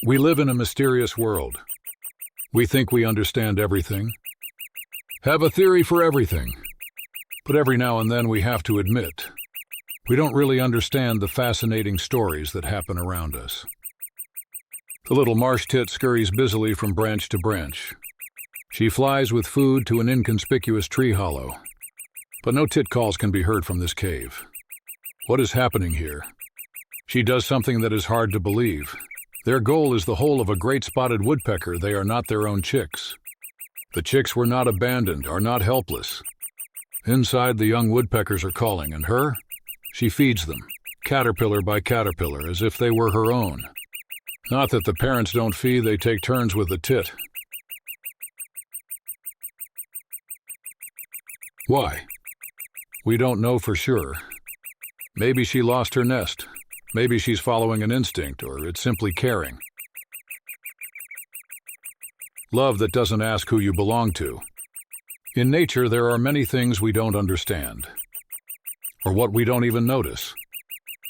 We live in a mysterious world. We think we understand everything, have a theory for everything. But every now and then we have to admit, we don't really understand the fascinating stories that happen around us. The little marsh tit scurries busily from branch to branch. She flies with food to an inconspicuous tree hollow. But no tit calls can be heard from this cave. What is happening here? She does something that is hard to believe. Their goal is the whole of a great spotted woodpecker. They are not their own chicks. The chicks were not abandoned, are not helpless. Inside, the young woodpeckers are calling, and her? She feeds them, caterpillar by caterpillar, as if they were her own. Not that the parents don't feed, they take turns with the tit. Why? We don't know for sure. Maybe she lost her nest. Maybe she's following an instinct, or it's simply caring. Love that doesn't ask who you belong to. In nature, there are many things we don't understand, or what we don't even notice.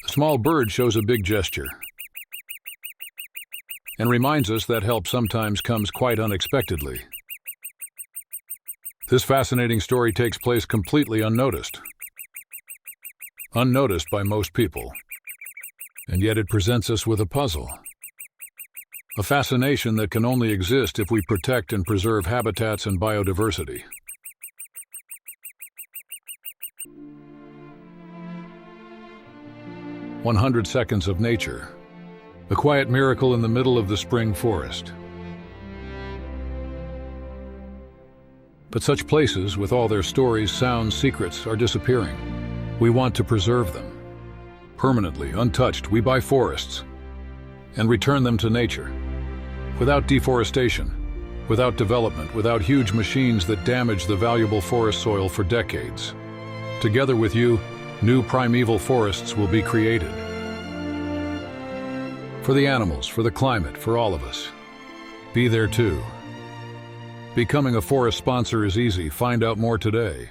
A small bird shows a big gesture and reminds us that help sometimes comes quite unexpectedly. This fascinating story takes place completely unnoticed. Unnoticed by most people. And yet it presents us with a puzzle. A fascination that can only exist if we protect and preserve habitats and biodiversity. "100 Seconds of Nature." A quiet miracle in the middle of the spring forest. But such places, with all their stories, sounds, secrets, are disappearing. We want to preserve them. Permanently, untouched, we buy forests and return them to nature. Without deforestation, without development, without huge machines that damage the valuable forest soil for decades. Together with you, new primeval forests will be created. For the animals, for the climate, for all of us. Be there too. Becoming a forest sponsor is easy. Find out more today.